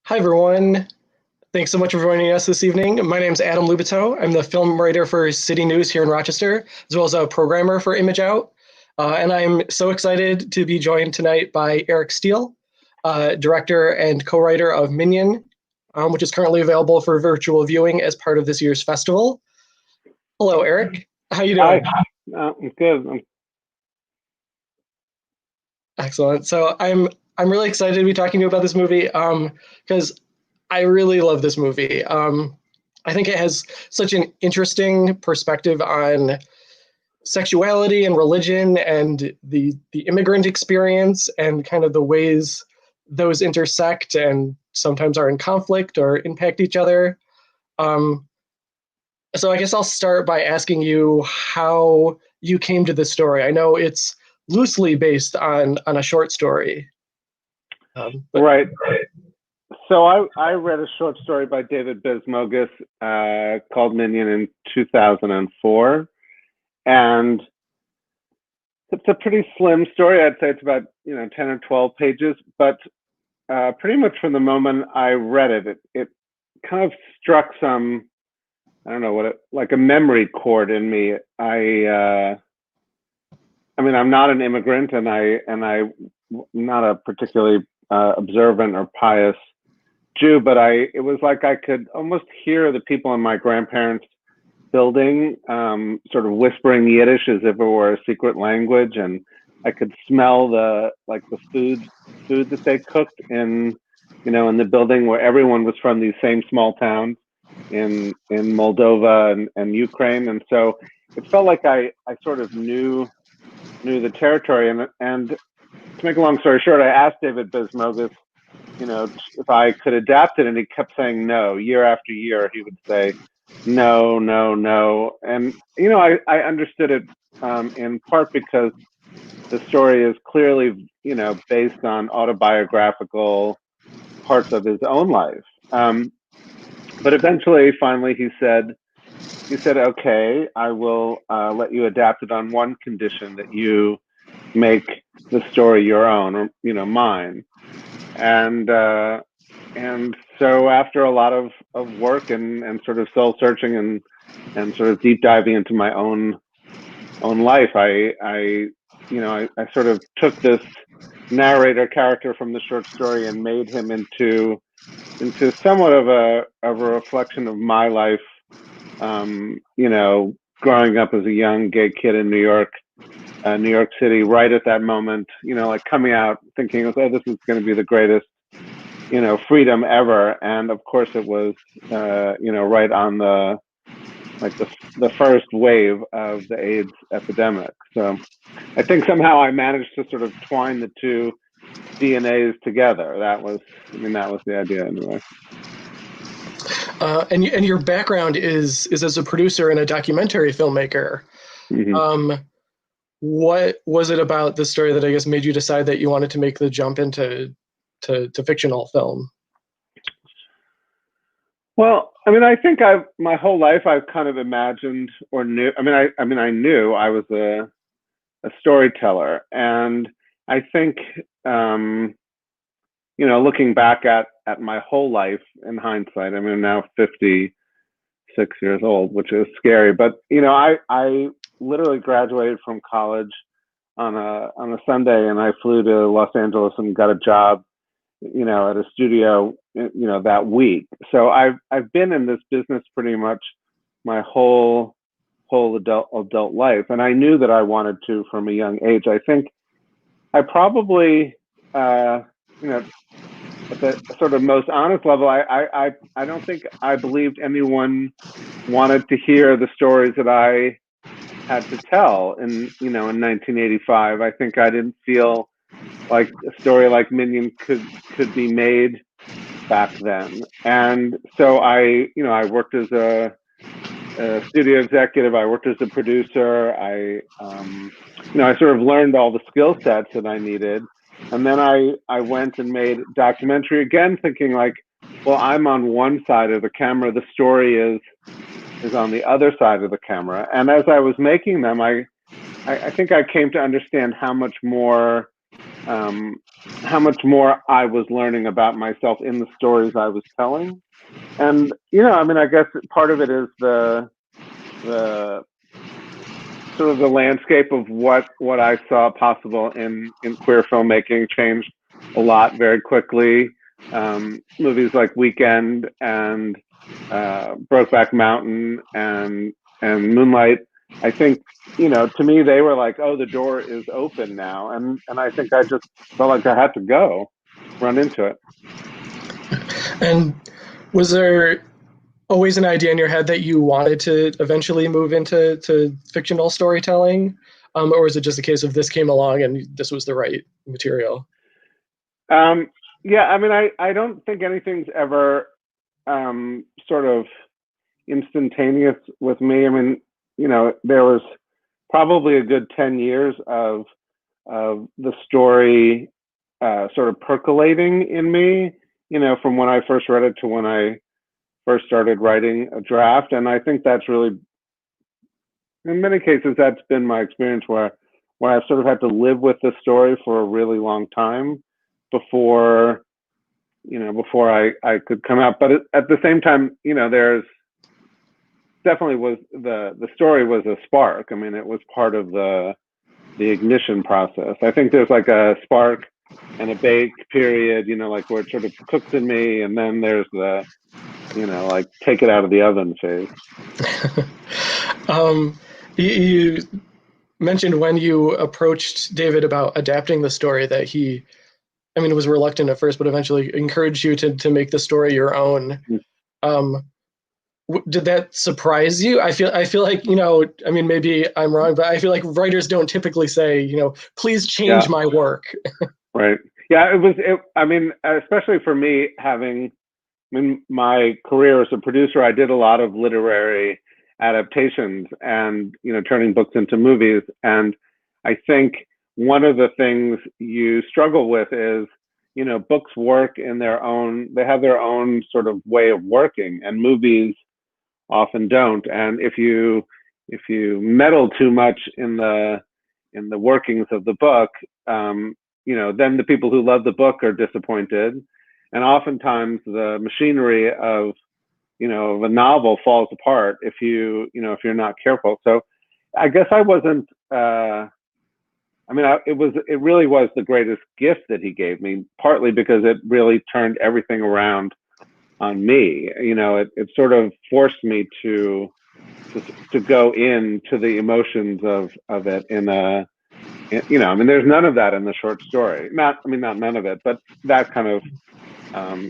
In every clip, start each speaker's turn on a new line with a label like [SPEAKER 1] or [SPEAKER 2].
[SPEAKER 1] Hi, everyone. Thanks so much for joining us this evening. My name is Adam Lubitow. I'm the film writer for City News here in Rochester, as well as a programmer for ImageOut. And I'm so excited to be joined tonight by Eric Steele, director and co-writer of Minyan, which is currently available for virtual viewing as part of this year's festival. Hello, Eric. How you doing?
[SPEAKER 2] Hi. I'm good.
[SPEAKER 1] Excellent. So I'm really excited to be talking to you about this movie because I really love this movie. I think it has such an interesting perspective on sexuality and religion and the immigrant experience and kind of the ways those intersect and sometimes are in conflict or impact each other. So I guess I'll start by asking you how you came to this story. I know it's loosely based on a short story.
[SPEAKER 2] Right. So I read a short story by David Bismogus called Minyan in 2004. And it's a pretty slim story. I'd say it's about 10 or 12 pages. But pretty much from the moment I read it, it kind of struck some, I don't know like a memory chord in me. I mean, I'm not an immigrant, and I'm not a particularly observant or pious Jew, but it was like I could almost hear the people in my grandparents' building, sort of whispering Yiddish as if it were a secret language, and I could smell the food that they cooked in the building where everyone was from these same small towns in Moldova and Ukraine, and so it felt like I sort of knew the territory, and to make a long story short, I asked David Bismogus, if I could adapt it, and he kept saying no. Year after year, he would say no, no, no, and I understood it in part because the story is clearly based on autobiographical parts of his own life. But eventually, finally, he said, okay, I will let you adapt it on one condition, that you make the story your own, or mine. And so after a lot of work and sort of soul searching and sort of deep diving into my own life, I sort of took this narrator character from the short story and made him into somewhat of a reflection of my life. Growing up as a young gay kid in New York City, right at that moment, like coming out thinking, oh, this is going to be the greatest, freedom ever. And of course it was, right on the first wave of the AIDS epidemic. So I think somehow I managed to sort of twine the two DNAs together. That was the idea anyway.
[SPEAKER 1] And your background is as a producer and a documentary filmmaker. Mm-hmm. What was it about this story that I guess made you decide that you wanted to make the jump into fictional film?
[SPEAKER 2] Well, I mean, I think my whole life I've kind of imagined or knew. I knew I was a storyteller, and I think looking back at my whole life in hindsight, I mean, I'm now 56 years old, which is scary, but I literally graduated from college on a Sunday, and I flew to Los Angeles and got a job, at a studio, that week. So I've been in this business pretty much my whole adult life, and I knew that I wanted to from a young age. I think I probably, at the sort of most honest level, I don't think I believed anyone wanted to hear the stories that I had to tell in 1985. I think I didn't feel like a story like Minyan could be made back then. And so I worked as a studio executive. I worked as a producer. I sort of learned all the skill sets that I needed. And then I went and made documentary again, thinking like, well, I'm on one side of the camera. The story is on the other side of the camera. And as I was making them, I think I came to understand how much more how much more I was learning about myself in the stories I was telling. And, I mean, I guess part of it is the sort of the landscape of what I saw possible in queer filmmaking changed a lot very quickly. Movies like Weekend and Brokeback Mountain and Moonlight, I think, to me, they were like, oh, the door is open now. And I think I just felt like I had to go run into it.
[SPEAKER 1] And was there always an idea in your head that you wanted to eventually move into fictional storytelling? Or was it just a case of this came along and this was the right material?
[SPEAKER 2] Yeah, I mean, I don't think anything's ever sort of instantaneous with me. I mean, there was probably a good 10 years of the story sort of percolating in me, from when I first read it to when I first started writing a draft. And I think that's really, in many cases, that's been my experience where I've sort of had to live with the story for a really long time before I could come out. But at the same time, there's definitely was the story was a spark. I mean, it was part of the ignition process. I think there's like a spark and a bake period, like where it sort of cooks in me, and then there's the, like take it out of the oven phase.
[SPEAKER 1] You mentioned when you approached David about adapting the story that he, was reluctant at first, but eventually encouraged you to make the story your own. Did that surprise you? I feel like, maybe I'm wrong, but I feel like writers don't typically say, please change my work.
[SPEAKER 2] Right. Yeah, I mean, especially for me, in my career as a producer, I did a lot of literary adaptations and, turning books into movies. And I think one of the things you struggle with is, books work in they have their own sort of way of working, and movies often don't. And if you meddle too much in the workings of the book, then the people who love the book are disappointed. And oftentimes the machinery of a novel falls apart if you're not careful. So I guess I wasn't, it really was the greatest gift that he gave me, partly because it really turned everything around on me. It sort of forced me to go into the emotions of it there's none of that in the short story. Not none of it, but that kind of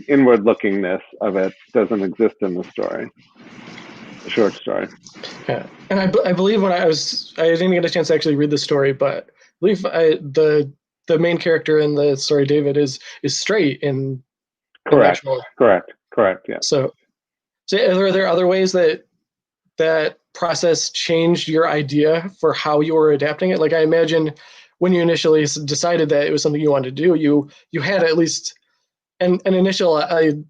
[SPEAKER 2] inward lookingness of it doesn't exist in the short story.
[SPEAKER 1] Yeah. And I believe when I didn't get a chance to actually read the story, but I believe the main character in the story, David, is straight in
[SPEAKER 2] correct. Yeah.
[SPEAKER 1] So are there other ways that process changed your idea for how you were adapting it? Like, I imagine when you initially decided that it was something you wanted to do, you had at least an initial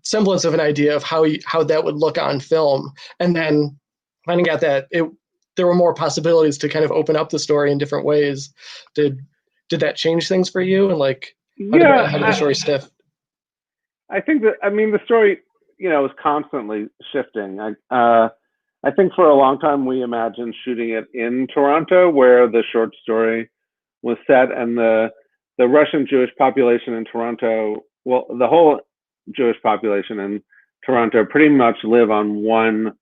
[SPEAKER 1] semblance of an idea of how that would look on film, and then finding out that there were more possibilities to kind of open up the story in different ways. Did that change things for you? And like, how did the story shift?
[SPEAKER 2] I think that, the story, was constantly shifting. I think for a long time we imagined shooting it in Toronto, where the short story was set, and the Russian Jewish population in Toronto, well, the whole Jewish population in Toronto pretty much live along one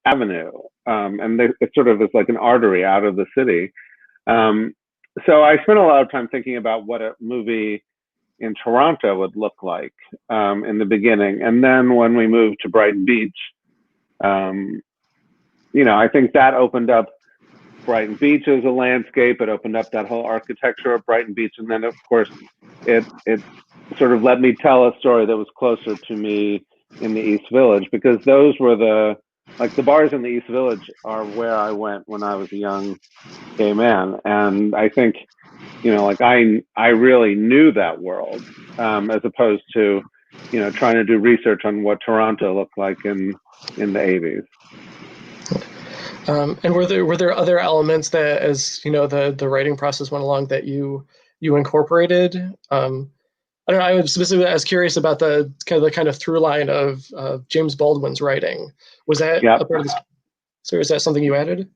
[SPEAKER 2] avenue, and it sort of is like an artery out of the city. So I spent a lot of time thinking about what a movie in Toronto would look like in the beginning. And then when we moved to Brighton Beach, I think that opened up Brighton Beach as a landscape. It opened up that whole architecture of Brighton Beach. And then, of course, it sort of let me tell a story that was closer to me in the East Village, because those were the bars in the East Village are where I went when I was a young gay man. And I think, I really knew that world, as opposed to, trying to do research on what Toronto looked like in the 80s.
[SPEAKER 1] And were there other elements that, as you know, the writing process went along, that you incorporated? I don't know. I was curious about the kind of through line of James Baldwin's writing. Was that
[SPEAKER 2] Yeah.
[SPEAKER 1] a part of this? So is that something you added?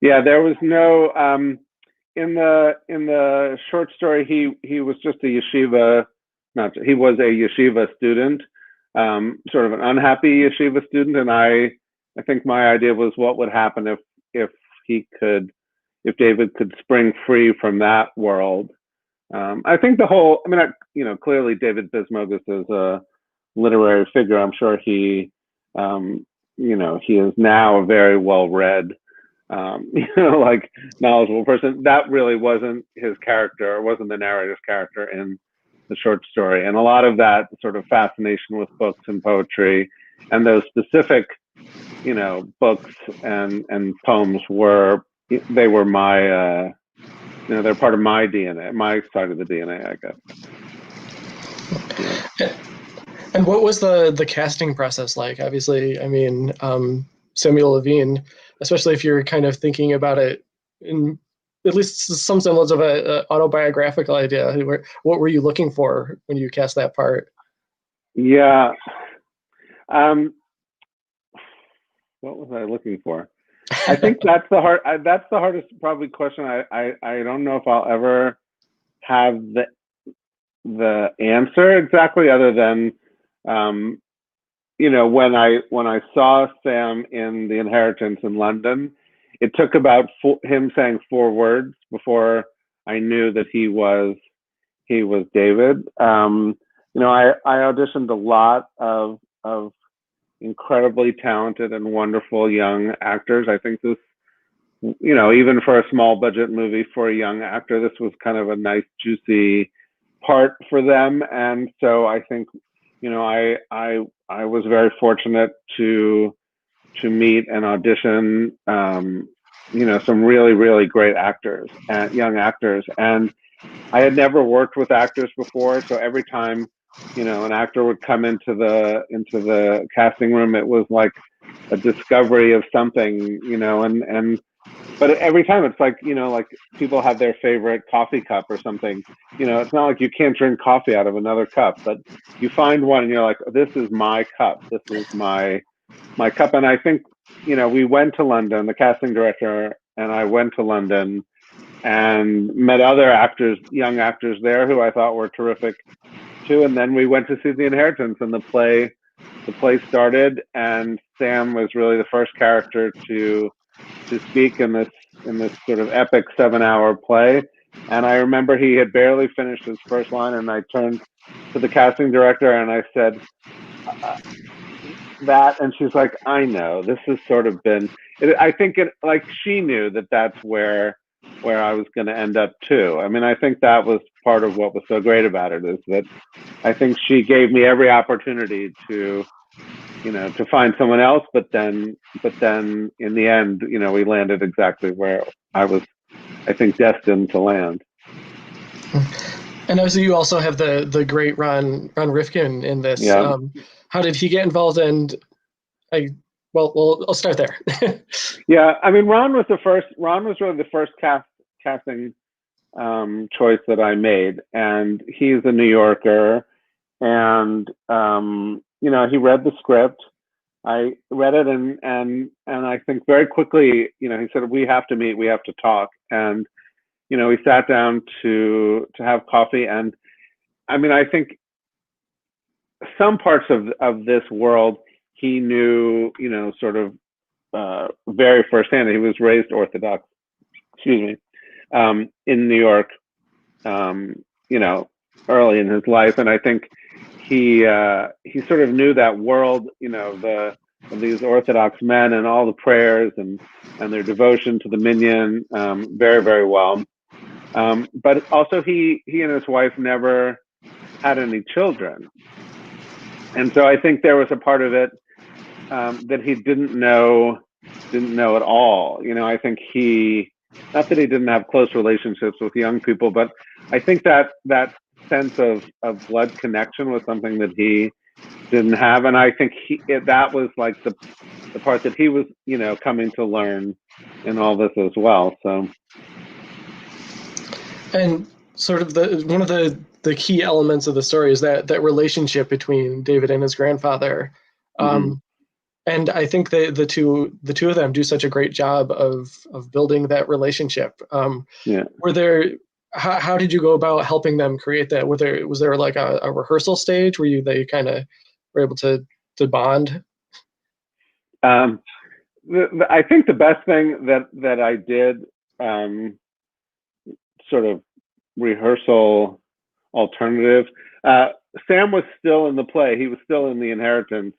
[SPEAKER 2] Yeah, there was no in the short story. He was just a yeshiva. He was a yeshiva student, sort of an unhappy yeshiva student, and I think my idea was what would happen if David could spring free from that world. I think the whole, I mean, clearly David Bismuth is a literary figure. I'm sure he is now a very well-read, like knowledgeable person. That really wasn't his character, or wasn't the narrator's character in the short story. And a lot of that sort of fascination with books and poetry and those specific, books and poems were my, they're part of my DNA, my side of the DNA, I guess.
[SPEAKER 1] Yeah. And what was the casting process like? Obviously, I mean, Samuel Levine, especially if you're kind of thinking about it in at least some semblance of a autobiographical idea. What were you looking for when you cast that part?
[SPEAKER 2] Yeah. What was I looking for? I think that's the hardest probably question. I don't know if I'll ever have the answer exactly, other than when I saw Sam in The Inheritance in London, it took about him saying 4 words before I knew that he was David. I auditioned a lot of incredibly talented and wonderful young actors. I think this, even for a small budget movie for a young actor, this was kind of a nice, juicy part for them. And so I think, I was very fortunate to meet and audition, some really, really great actors, young actors. And I had never worked with actors before, so every time, an actor would come into the casting room, it was like a discovery of something, but every time it's like, like people have their favorite coffee cup or something. It's not like you can't drink coffee out of another cup, but you find one and you're like, this is my cup. This is my cup. And I think, we went to London, the casting director and I went to London and met other actors, young actors there who I thought were terrific too. And then we went to see The Inheritance, and the play started, and Sam was really the first character to speak in this sort of epic 7-hour play. And I remember he had barely finished his first line, and I turned to the casting director and I said, that, and she's like, I know, this has sort of been, I think like she knew that that's where I was going to end up too. I mean, I think that was part of what was so great about it, is that I think she gave me every opportunity to find someone else, but then in the end, we landed exactly where I was, I think, destined to land.
[SPEAKER 1] And obviously you also have the great Ron Rifkin in this.
[SPEAKER 2] Yeah.
[SPEAKER 1] How did he get involved? And I'll start there.
[SPEAKER 2] Yeah, I mean, Ron was really the first casting choice that I made, and he's a New Yorker, and he read the script. I read it, and I think very quickly, he said, we have to meet, we have to talk, and we sat down to have coffee, and I mean, I think some parts of this world he knew, sort of very firsthand. He was raised Orthodox, in New York, early in his life, and I think he sort of knew that world, of these Orthodox men and all the prayers and their devotion to the Minyan very, very well. But also he and his wife never had any children. And so I think there was a part of it that he didn't know at all. I think not that he didn't have close relationships with young people, but I think that sense of blood connection was something that he didn't have, and I think that was like the part that he was, coming to learn in all this as well. So,
[SPEAKER 1] and sort of one of the key elements of the story is that relationship between David and his grandfather. And I think the two of them do such a great job of building that relationship. Were there how did you go about helping them create that? Was there like a rehearsal stage where they kind of were able to bond?
[SPEAKER 2] I think the best thing that I did, sort of rehearsal alternative. Sam was still in the play. He was still in The Inheritance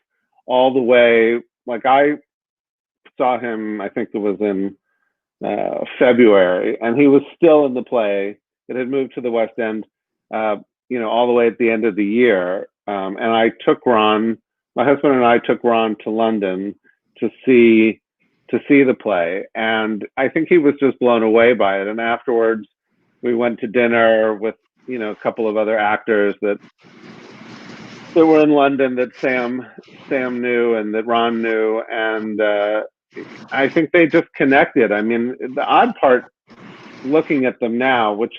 [SPEAKER 2] all the way. Like, I saw him, I think it was in February, and he was still in the play. It had moved to the West End, all the way at the end of the year. And I took Ron, my husband and I took Ron to London to see the play. And I think he was just blown away by it. And afterwards, we went to dinner with, a couple of other actors that were in London that Sam knew and that Ron knew. And I think they just connected. I mean, the odd part, looking at them now, which,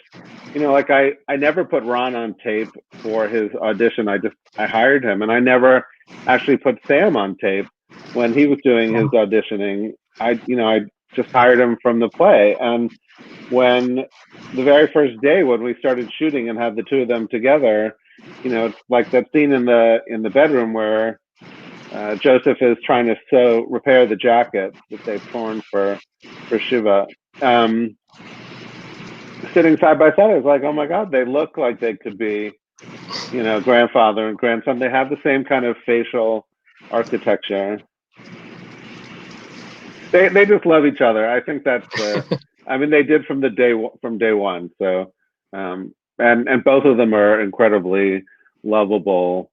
[SPEAKER 2] like I never put Ron on tape for his audition. I hired him, and I never actually put Sam on tape when he was doing his auditioning. I just hired him from the play. And when the very first day when we started shooting and had the two of them together, like that scene in the bedroom where Joseph is trying to repair the jacket that they've torn for Shiva. Sitting side by side, I was like, oh my God, they look like they could be, grandfather and grandson. They have the same kind of facial architecture. They just love each other. I think that's they did from day one. So, and both of them are incredibly lovable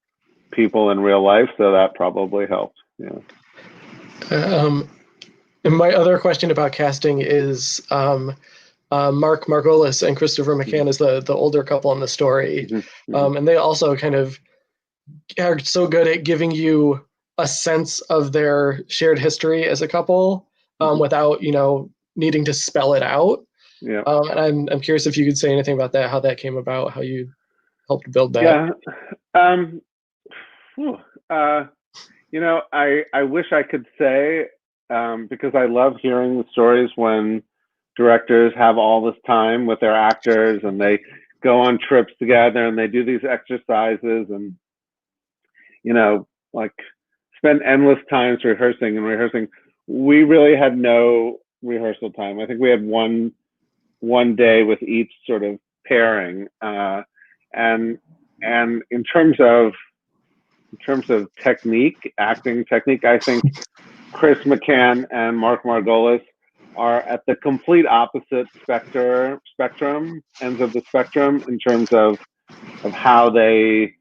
[SPEAKER 2] people in real life. So that probably helped. Yeah.
[SPEAKER 1] And my other question about casting is, Mark Margolis and Christopher McCann is the older couple in the story. And they also kind of are so good at giving you a sense of their shared history as a couple, without, needing to spell it out.
[SPEAKER 2] Yeah.
[SPEAKER 1] And I'm curious if you could say anything about that, how that came about, how you helped build that.
[SPEAKER 2] Yeah. I wish I could say, because I love hearing the stories when directors have all this time with their actors and they go on trips together and they do these exercises and, like spend endless times rehearsing. We really had no rehearsal time. I think we had one day with each sort of pairing. And in terms of acting technique, I think Chris McCann and Mark Margolis are at the complete opposite spectrum, ends of the spectrum, in terms of how they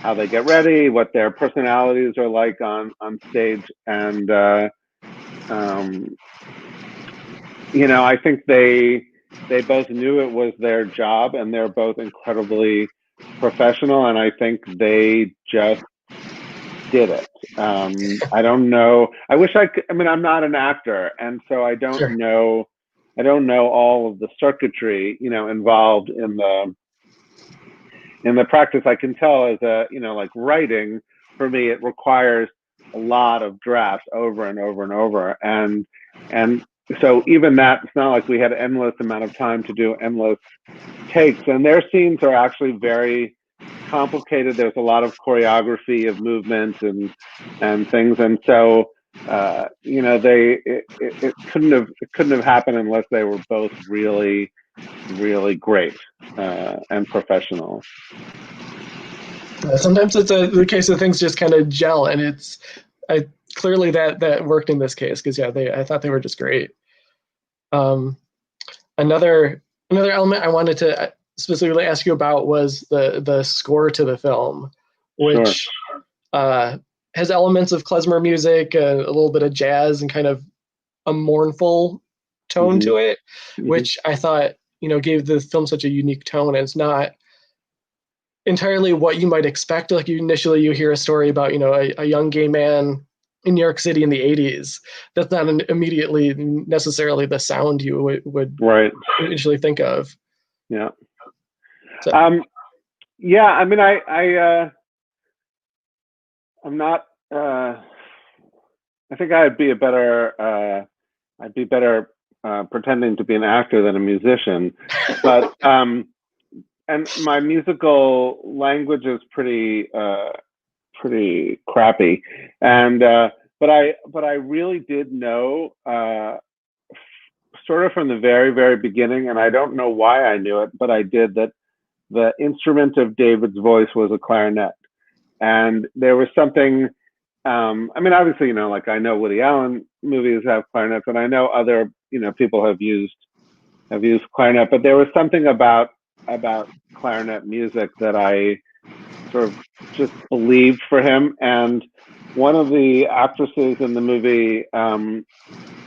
[SPEAKER 2] get ready, what their personalities are like on stage. And I think they both knew it was their job, and they're both incredibly professional, and I think they just did it. I don't know. I wish I could. I mean, I'm not an actor, and so I don't know. I don't know all of the circuitry, involved in the practice. I can tell as like writing, for me, it requires a lot of drafts over and over and over, and so even that, it's not like we had endless amount of time to do endless takes. And their scenes are actually very complicated. There's a lot of choreography of movement and things, and so it couldn't have happened unless they were both really, really great and professional.
[SPEAKER 1] Sometimes it's the case of things just kind of gel, and clearly that worked in this case, because I thought they were just great. Another element I wanted to specifically ask you about was the score to the film, which has elements of klezmer music, a little bit of jazz, and kind of a mournful tone to it, which I thought gave the film such a unique tone. And it's not entirely what you might expect. Like initially you hear a story about, a young gay man in New York City in the 80s. That's not immediately necessarily the sound you would
[SPEAKER 2] Right.
[SPEAKER 1] initially think of.
[SPEAKER 2] Yeah.
[SPEAKER 1] So.
[SPEAKER 2] Yeah, I mean, I'm not, I think I'd be better pretending to be an actor than a musician, but, and my musical language is pretty crappy, and but I really did know sort of from the very, very beginning, and I don't know why I knew it, but I did, that the instrument of David's voice was a clarinet. And there was something, I mean, obviously, like I know Woody Allen movies have clarinets, and I know other, people have used clarinet, but there was something about clarinet music that I sort of just believed for him. And one of the actresses in the movie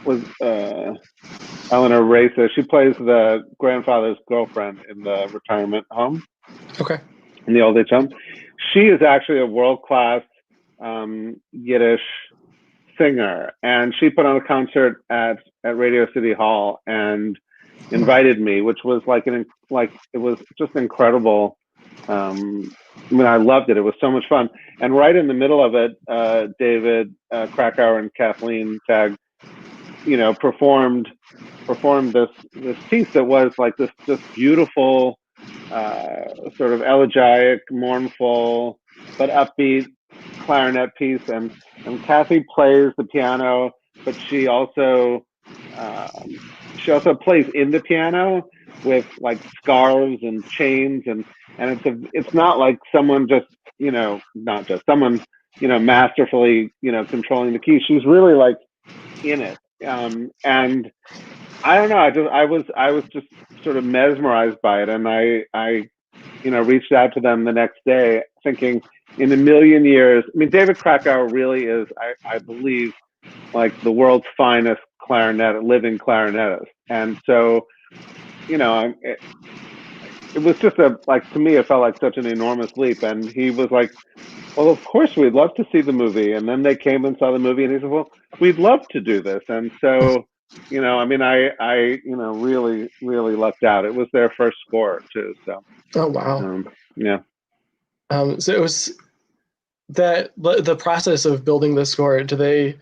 [SPEAKER 2] was Eleanor Racer. She plays the grandfather's girlfriend in the retirement home.
[SPEAKER 1] Okay.
[SPEAKER 2] In the old age home. She is actually a world-class Yiddish singer, and she put on a concert at Radio City Hall and invited me, which was it was just incredible. I mean, I loved it. It was so much fun. And right in the middle of it, David Krakauer and Kathleen Tagg, performed this piece that was like this just beautiful, sort of elegiac, mournful, but upbeat clarinet piece. And Kathy plays the piano, but she also plays in the piano with like scarves and chains, and it's not like someone just, not just someone, masterfully, controlling the key. She's really like in it. And I don't know, I was just sort of mesmerized by it, and I reached out to them the next day thinking, in a million years, I mean, David Krakauer really is, I believe, like the world's finest living clarinetist. And so, it was just to me, it felt like such an enormous leap. And he was like, well, of course, we'd love to see the movie. And then they came and saw the movie, and he said, well, we'd love to do this. And so, I mean, I really, really lucked out. It was their first score too. So.
[SPEAKER 1] Oh, wow.
[SPEAKER 2] Yeah.
[SPEAKER 1] So it was that the process of building the score. Do they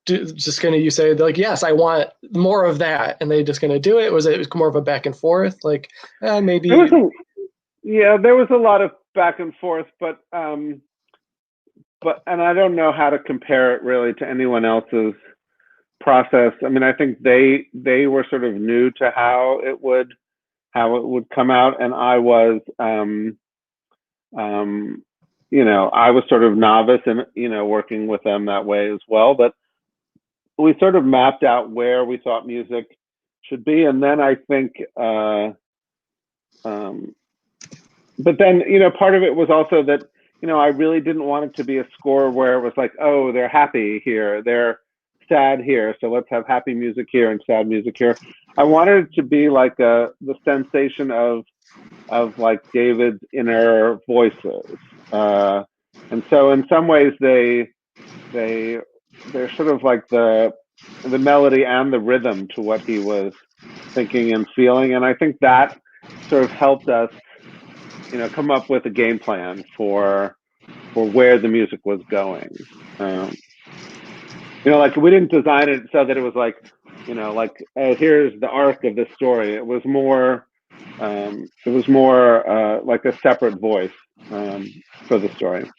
[SPEAKER 1] just kind of, you say like, yes, I want more of that, and they just going to do it? Was it more of a back and forth? Like maybe.
[SPEAKER 2] There was a lot of back and forth, but and I don't know how to compare it really to anyone else's process. I mean, I think they were sort of new to how it would come out, and I was I was sort of novice and working with them that way as well. But we sort of mapped out where we thought music should be, and then I think but then part of it was also that I really didn't want it to be a score where it was like, oh, they're happy here, they're sad here, so let's have happy music here and sad music here. I wanted it to be like the sensation of like David's inner voices, and so in some ways they're sort of like the melody and the rhythm to what he was thinking and feeling. And I think that sort of helped us come up with a game plan for where the music was going. Like we didn't design it so that it was like, like, oh, here's the arc of this story. It was more like a separate voice for the story.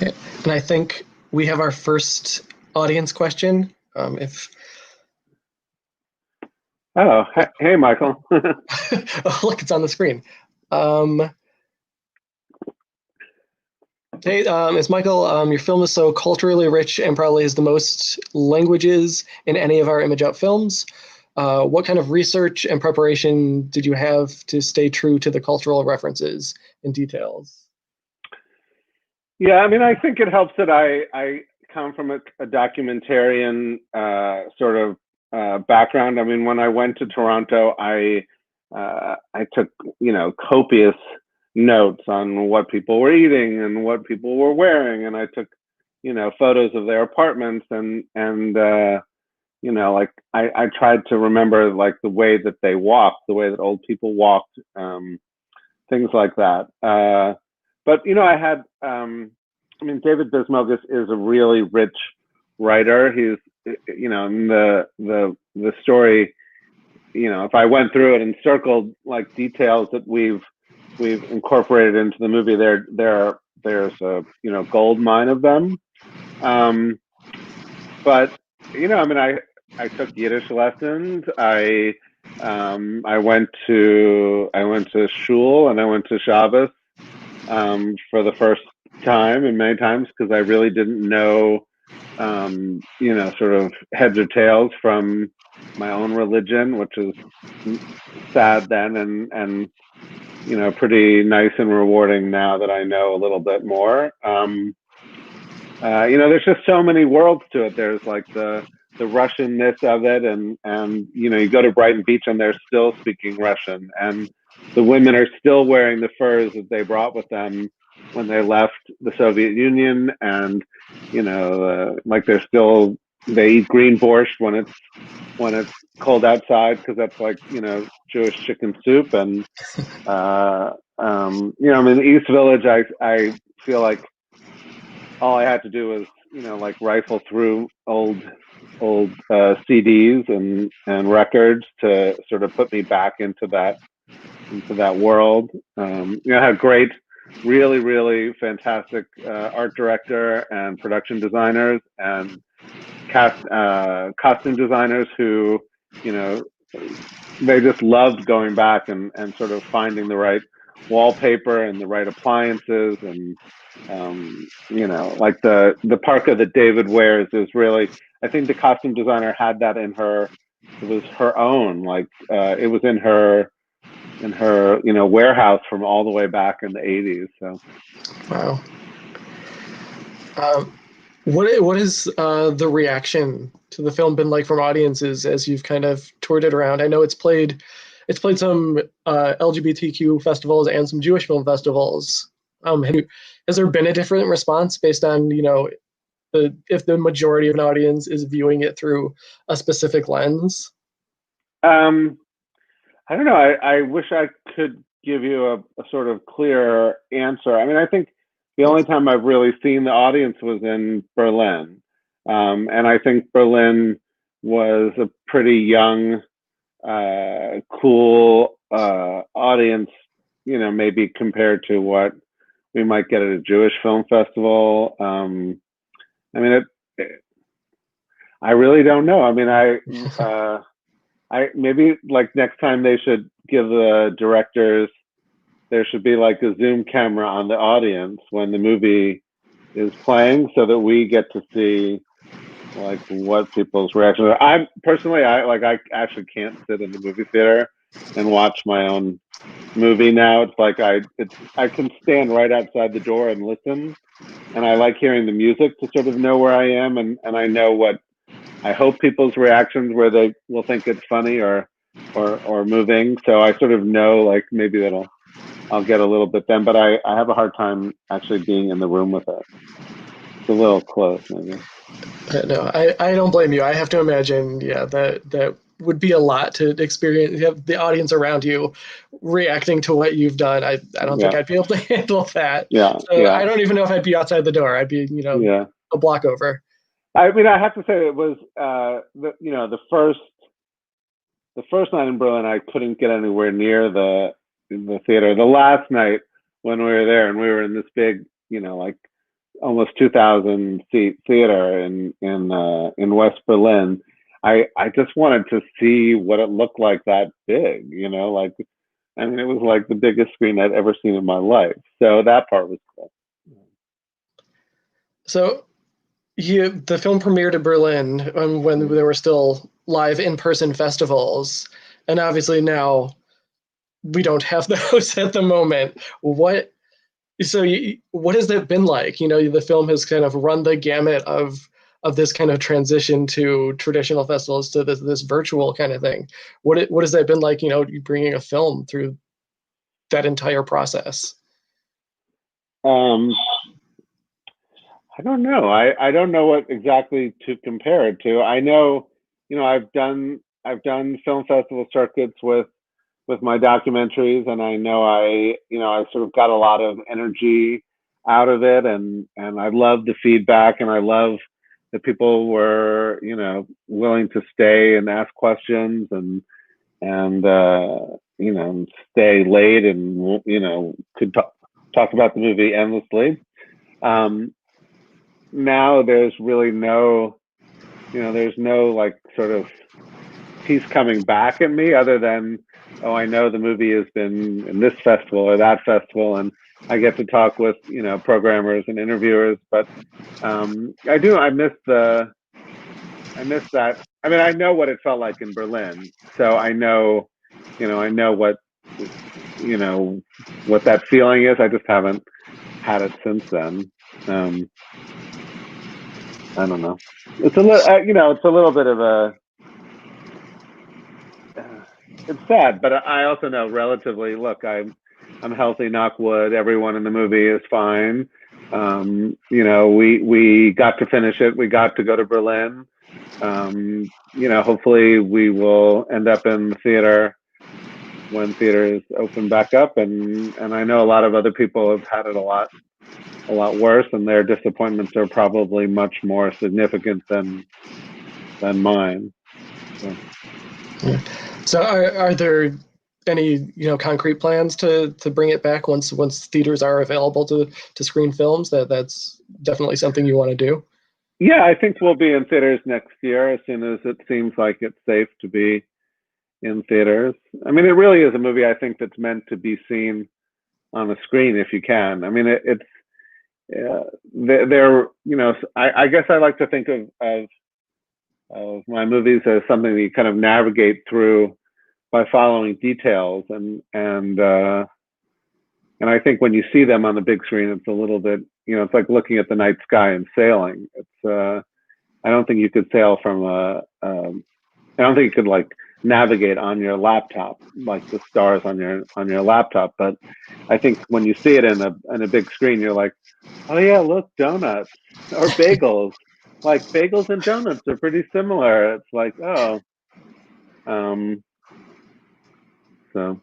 [SPEAKER 1] And I think we have our first audience question.
[SPEAKER 2] Oh, hey, Michael.
[SPEAKER 1] Oh, look, it's on the screen. Hey, it's Michael. Your film is so culturally rich and probably has the most languages in any of our ImageOut films. What kind of research and preparation did you have to stay true to the cultural references and details?
[SPEAKER 2] Yeah, I mean, I think it helps that I come from a documentarian sort of background. I mean, when I went to Toronto, I took copious notes on what people were eating and what people were wearing, and I took, photos of their apartments, and like I tried to remember like the way that they walked, the way that old people walked, things like that. But I had, David Bismilgus is a really rich writer. He's, in the story, if I went through it and circled like details that we've incorporated into the movie, there's a gold mine of them. But I took Yiddish lessons. I went to shul, and I went to Shabbos for the first time and many times, because I really didn't know sort of heads or tails from my own religion, which is sad then, and pretty nice and rewarding now that I know a little bit more. There's just so many worlds to it. There's like the Russianness of it, and you go to Brighton Beach and they're still speaking Russian, and the women are still wearing the furs that they brought with them when they left the Soviet Union, and like they eat green borscht when it's cold outside, because that's like Jewish chicken soup. And in the East Village, I feel like all I had to do was like rifle through old CDs and records to sort of put me back into that world. I had great, really, really fantastic art director and production designers and costume designers who, they just loved going back and sort of finding the right wallpaper and the right appliances, and like the parka that David wears is really, I think the costume designer had that in her. It was her own, like it was in her warehouse from all the way back in the 80s. So
[SPEAKER 1] wow. What is the reaction to the film been like from audiences as you've kind of toured it around? I know it's played some LGBTQ festivals and some Jewish film festivals. Has there been a different response based on if the majority of an audience is viewing it through a specific lens?
[SPEAKER 2] I don't know. I wish I could give you a sort of clear answer. I think the only time I've really seen the audience was in Berlin. And I think Berlin was a pretty young, cool audience, maybe compared to what we might get at a Jewish film festival. I really don't know. I maybe like next time they should give the directors, there should be like a Zoom camera on the audience when the movie is playing, so that we get to see like what people's reactions are. I actually can't sit in the movie theater and watch my own movie now. It's like I can stand right outside the door and listen, and I like hearing the music to sort of know where I am, and I know what I hope people's reactions, where they will think it's funny or moving. So I sort of know, like, maybe I'll get a little bit then, but I have a hard time actually being in the room with it. It's a little close, maybe.
[SPEAKER 1] No, I don't blame you. I have to imagine, that would be a lot to experience. You have the audience around you reacting to what you've done. I don't think I'd be able to handle that. I don't even know if I'd be outside the door. I'd be, a block over.
[SPEAKER 2] I have to say it was the first night in Berlin, I couldn't get anywhere near the theater. The last night when we were there, and we were in this big, like almost 2,000 seat theater in West Berlin, I just wanted to see what it looked like that big. It was like the biggest screen I'd ever seen in my life. So that part was cool.
[SPEAKER 1] So the film premiered in Berlin when there were still live in-person festivals, and obviously now we don't have those at the moment. What has that been like? The film has kind of run the gamut of this kind of transition to traditional festivals to this virtual kind of thing. What has that been like? You bringing a film through that entire process.
[SPEAKER 2] Um, I don't know. I don't know what exactly to compare it to. I know, I've done film festival circuits with my documentaries, and I know I sort of got a lot of energy out of it, and I love the feedback, and I love that people were willing to stay and ask questions, and stay late, and could talk about the movie endlessly. Now there's really there's no like sort of piece coming back at me other than, oh, I know the movie has been in this festival or that festival, and I get to talk with programmers and interviewers. But I miss that. I mean, I know what it felt like in Berlin, so I know what what that feeling is. I just haven't had it since then. I don't know. It's a little, it's a little bit of a. It's sad, but I also know relatively. Look, I'm healthy, knock wood. Everyone in the movie is fine. We got to finish it. We got to go to Berlin. Hopefully we will end up in the theater when theaters open back up. And I know a lot of other people have had it a lot worse, and their disappointments are probably much more significant than mine.
[SPEAKER 1] So are there any concrete plans to bring it back once theaters are available to screen films? That's definitely something you want to do.
[SPEAKER 2] Yeah, I think we'll be in theaters next year as soon as it seems like it's safe to be in theaters. I mean, it really is a movie I think that's meant to be seen on a screen if you can. I mean, it's I guess I like to think of my movies as something that you kind of navigate through by following details, and I think when you see them on the big screen, it's a little bit, it's like looking at the night sky and sailing. It's I don't think you could sail from I don't think you could like navigate on your laptop like the stars on your laptop. But I think when you see it in a big screen, you're like, oh yeah, look, donuts or bagels. Like bagels and donuts are pretty similar. It's like, oh, so.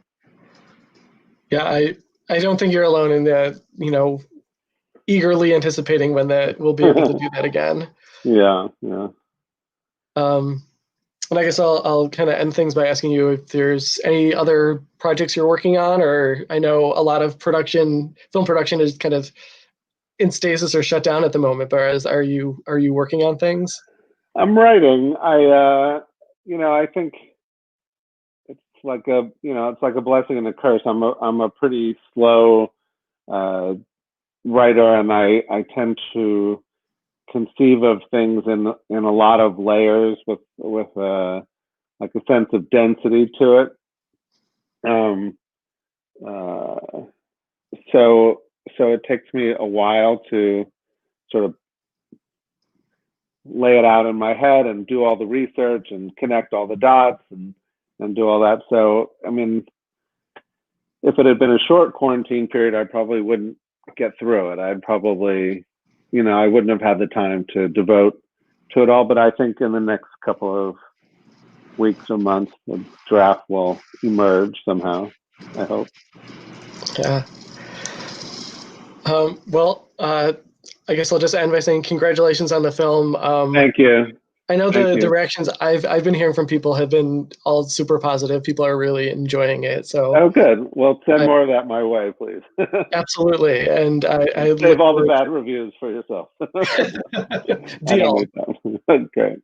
[SPEAKER 1] Yeah, I don't think you're alone in that, eagerly anticipating when that we'll be able to do that again.
[SPEAKER 2] Yeah.
[SPEAKER 1] And I guess I'll kind of end things by asking you if there's any other projects you're working on, or I know a lot of film production is kind of in stasis or shut down at the moment, but are you working on things?
[SPEAKER 2] I'm writing. I think it's like a blessing and a curse. I'm a pretty slow writer, and I tend to conceive of things in a lot of layers with like a sense of density to it. So it takes me a while to sort of lay it out in my head and do all the research and connect all the dots and do all that. So, I mean, if it had been a short quarantine period, I probably wouldn't get through it. I'd probably, I wouldn't have had the time to devote to it all. But I think in the next couple of weeks or months, the draft will emerge somehow, I hope.
[SPEAKER 1] Yeah. Well, I guess I'll just end by saying congratulations on the film.
[SPEAKER 2] Thank you.
[SPEAKER 1] I know the reactions I've been hearing from people have been all super positive. People are really enjoying it. So
[SPEAKER 2] oh, good. Well, send more of that my way, please.
[SPEAKER 1] Absolutely, and I
[SPEAKER 2] save all the bad reviews for yourself.
[SPEAKER 1] Deal.
[SPEAKER 2] Great.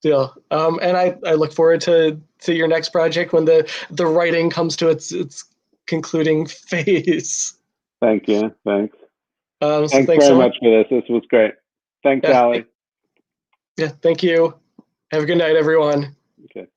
[SPEAKER 1] Deal. And I look forward to your next project when the writing comes to its concluding phase.
[SPEAKER 2] Thank you. Thanks.
[SPEAKER 1] So
[SPEAKER 2] thanks very much for this. This was great. Thanks, Ali.
[SPEAKER 1] Yeah, thank you. Have a good night, everyone.
[SPEAKER 2] Okay.